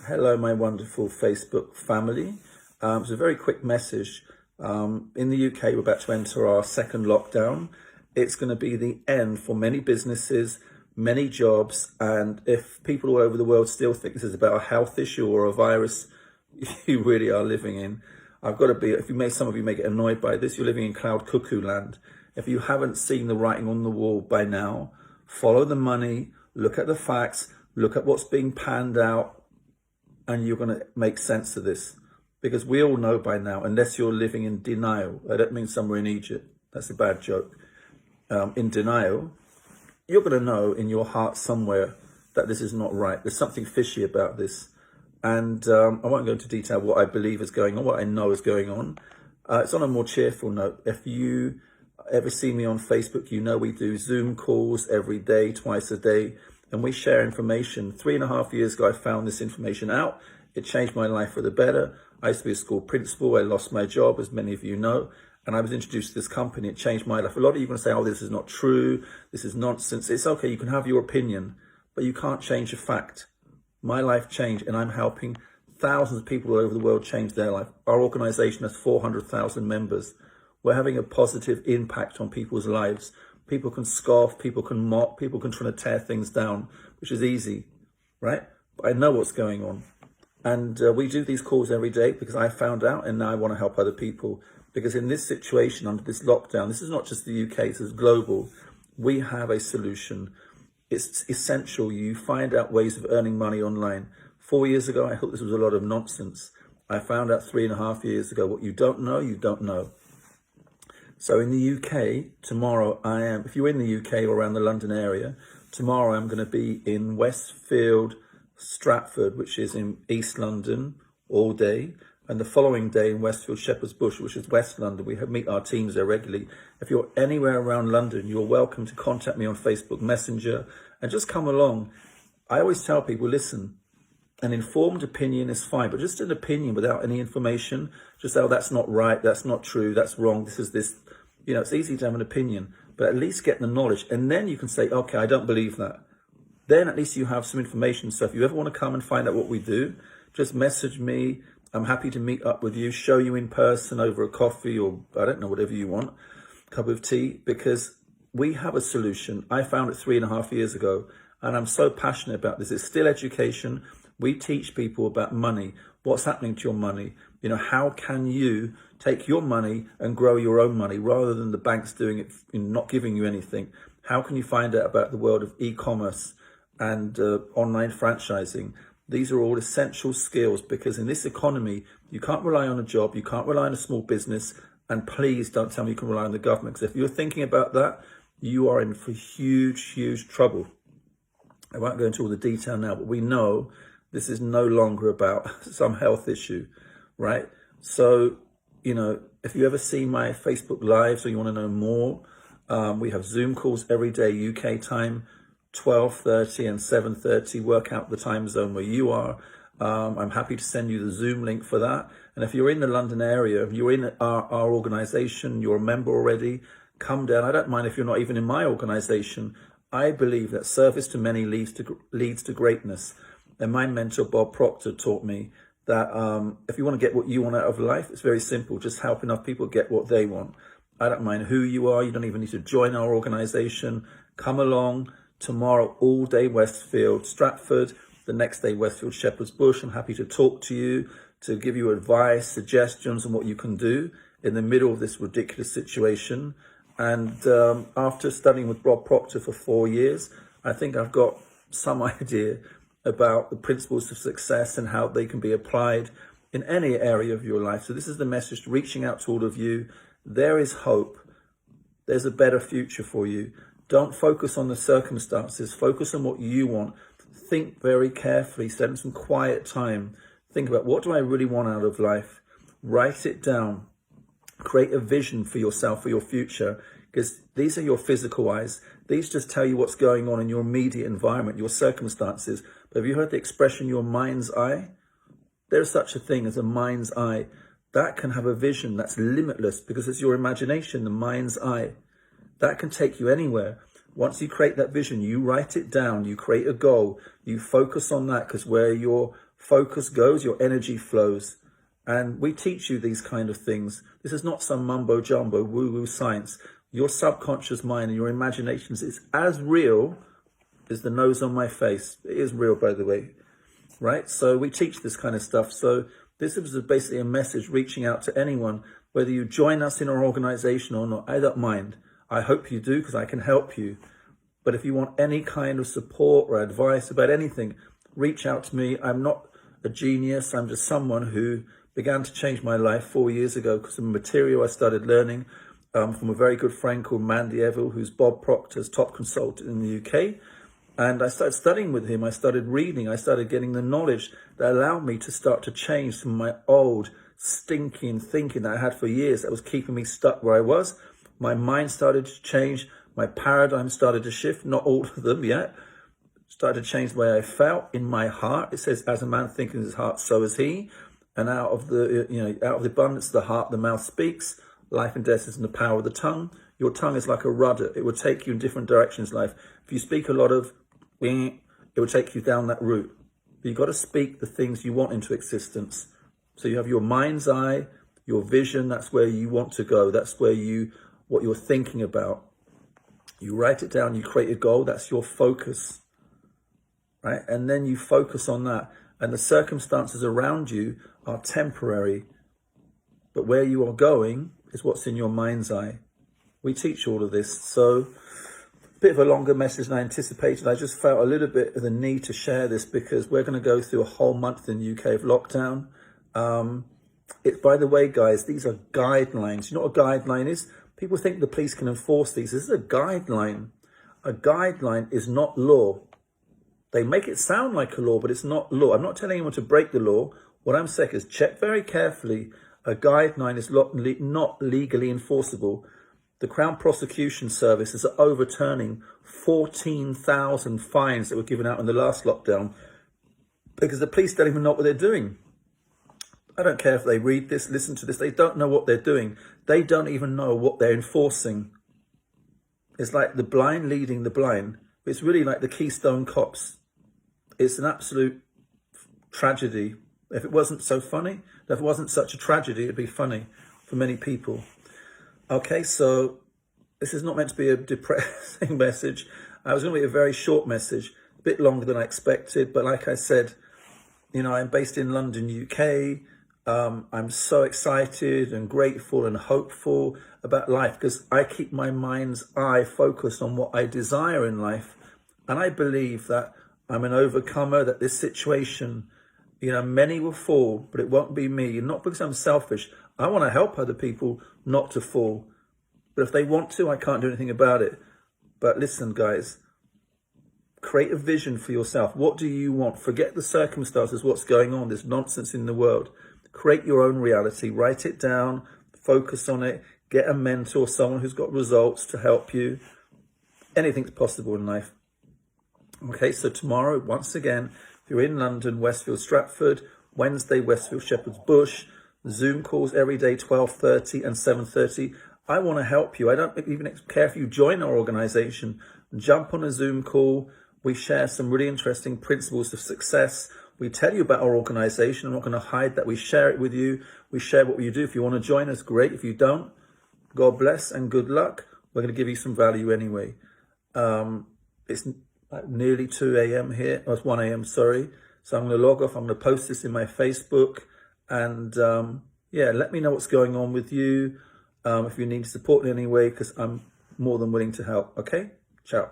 Hello, my wonderful Facebook family. It's a very quick message. In the UK, we're about to enter our second lockdown. It's going to be the end for many businesses, many jobs, and if people all over the world still think this is about a health issue or a virus, you really are living in. Some of you may get annoyed by this, you're living in cloud cuckoo land. If you haven't seen the writing on the wall by now, follow the money, look at the facts, look at what's being panned out, and you're going to make sense of this. Because we all know by now, unless you're living in denial, I don't mean somewhere in Egypt, that's a bad joke, in denial, you're going to know in your heart somewhere that this is not right. There's something fishy about this. And I won't go into detail what I believe is going on, what I know is going on. It's on a more cheerful note. If you ever see me on Facebook, you know we do Zoom calls every day, twice a day, and we share information. 3.5 years ago, I found this information out. It changed my life for the better. I used to be a school principal. I lost my job, as many of you know, and I was introduced to this company. It changed my life. A lot of you are going to say, oh, this is not true. This is nonsense. It's okay. You can have your opinion, but you can't change a fact. My life changed, and I'm helping thousands of people all over the world change their life. Our organization has 400,000 members. We're having a positive impact on people's lives. People can scoff, people can mock, people can try to tear things down, which is easy, right? But I know what's going on. And we do these calls every day because I found out, and now I want to help other people. Because in this situation, under this lockdown, this is not just the UK, this is global. We have a solution. It's essential you find out ways of earning money online. 4 years ago, I thought this was a lot of nonsense. I found out 3.5 years ago, what you don't know, you don't know. So in the UK, tomorrow if you're in the UK or around the London area, tomorrow I'm going to be in Westfield, Stratford, which is in East London, all day. And the following day in Westfield, Shepherd's Bush, which is West London. We meet our teams there regularly. If you're anywhere around London, you're welcome to contact me on Facebook Messenger and just come along. I always tell people, listen, an informed opinion is fine, but just an opinion without any information, just, oh, that's not right, that's not true, that's wrong, this is this. You know, it's easy to have an opinion, but at least get the knowledge. And then you can say, okay, I don't believe that. Then at least you have some information. So if you ever want to come and find out what we do, just message me. I'm happy to meet up with you, show you in person over a coffee or, I don't know, whatever you want, cup of tea, because we have a solution. I found it 3.5 years ago, and I'm so passionate about this. It's still education. We teach people about money, what's happening to your money. You know, how can you take your money and grow your own money rather than the banks doing it, not giving you anything? How can you find out about the world of e-commerce and online franchising? These are all essential skills, because in this economy, you can't rely on a job, you can't rely on a small business, and please don't tell me you can rely on the government, because if you're thinking about that, you are in for huge, huge trouble. I won't go into all the detail now, but we know this is no longer about some health issue, right? So, you know, if you ever see my Facebook Lives or you want to know more, we have Zoom calls every day, UK time, 12:30 and 7:30. Work out the time zone where you are. I'm happy to send you the Zoom link for that. And if you're in the London area, if you're in our organization, you're a member already, come down. I don't mind if you're not even in my organization. I believe that service to many leads to greatness. And my mentor, Bob Proctor, taught me that if you want to get what you want out of life, it's very simple. Just help enough people get what they want. I don't mind who you are. You don't even need to join our organization. Come along tomorrow, all day Westfield, Stratford. The next day, Westfield, Shepherd's Bush. I'm happy to talk to you, to give you advice, suggestions on what you can do in the middle of this ridiculous situation. And after studying with Bob Proctor for 4 years, I think I've got some idea about the principles of success and how they can be applied in any area of your life. So this is the message, reaching out to all of you. There is hope. There's a better future for you. Don't focus on the circumstances. Focus on what you want. Think very carefully. Spend some quiet time. Think about, what do I really want out of life? Write it down. Create a vision for yourself, for your future, because these are your physical eyes. These just tell you what's going on in your immediate environment, your circumstances. But have you heard the expression, your mind's eye? There's such a thing as a mind's eye. That can have a vision that's limitless, because it's your imagination, the mind's eye. That can take you anywhere. Once you create that vision, you write it down, you create a goal, you focus on that, because where your focus goes, your energy flows. And we teach you these kind of things. This is not some mumbo jumbo woo-woo science. Your subconscious mind and your imaginations is as real as the nose on my face. It is real, by the way, right? So we teach this kind of stuff. So this is basically a message reaching out to anyone, whether you join us in our organization or not. I don't mind. I hope you do, because I can help you. But if you want any kind of support or advice about anything, reach out to me. I'm not a genius. I'm just someone who began to change my life 4 years ago because of the material I started learning from a very good friend called Mandy Eville, who's Bob Proctor's top consultant in the UK. And I started studying with him. I started reading. I started getting the knowledge that allowed me to start to change from my old stinking thinking that I had for years that was keeping me stuck where I was. My mind started to change. My paradigm started to shift. Not all of them yet. Started to change the way I felt in my heart. It says, as a man thinketh in his heart, so is he. And out of the abundance of the heart, the mouth speaks. Life and death is in the power of the tongue. Your tongue is like a rudder. It will take you in different directions in life. If you speak a lot of, it will take you down that route. But you've got to speak the things you want into existence. So you have your mind's eye, your vision. That's where you want to go. That's where what you're thinking about. You write it down. You create a goal. That's your focus, right? And then you focus on that. And the circumstances around you are temporary, but where you are going is what's in your mind's eye. We teach all of this. So a bit of a longer message than I anticipated. I just felt a little bit of the need to share this because we're going to go through a whole month in the UK of lockdown. By the way, guys, these are guidelines. You know what a guideline is? People think the police can enforce these. This is a guideline. A guideline is not law. They make it sound like a law, but it's not law. I'm not telling anyone to break the law. What I'm saying is check very carefully. A guideline is not legally enforceable. The Crown Prosecution Service is overturning 14,000 fines that were given out in the last lockdown because the police don't even know what they're doing. I don't care if they read this, listen to this. They don't know what they're doing. They don't even know what they're enforcing. It's like the blind leading the blind. It's really like the Keystone Cops. It's an absolute tragedy. If it wasn't so funny, if it wasn't such a tragedy, it'd be funny for many people. Okay, so this is not meant to be a depressing message. It was going to be a very short message, a bit longer than I expected. But like I said, I'm based in London, UK. I'm so excited and grateful and hopeful about life because I keep my mind's eye focused on what I desire in life. And I believe that I'm an overcomer, that this situation, many will fall, but it won't be me. Not because I'm selfish. I want to help other people not to fall. But if they want to, I can't do anything about it. But listen, guys, create a vision for yourself. What do you want? Forget the circumstances, what's going on, this nonsense in the world. Create your own reality. Write it down. Focus on it. Get a mentor, someone who's got results to help you. Anything's possible in life. Okay, so tomorrow, once again, if you're in London, Westfield, Stratford, Wednesday, Westfield, Shepherd's Bush, Zoom calls every day, 12:30 and 7:30. I want to help you. I don't even care if you join our organization. Jump on a Zoom call. We share some really interesting principles of success. We tell you about our organization. I'm not going to hide that. We share it with you. We share what we do. If you want to join us, great. If you don't, God bless and good luck. We're going to give you some value anyway. It's nearly 2 a.m. here. Oh, it's 1 a.m., sorry. So I'm going to log off. I'm going to post this in my Facebook. And let me know what's going on with you. If you need support in any way, because I'm more than willing to help. Okay? Ciao.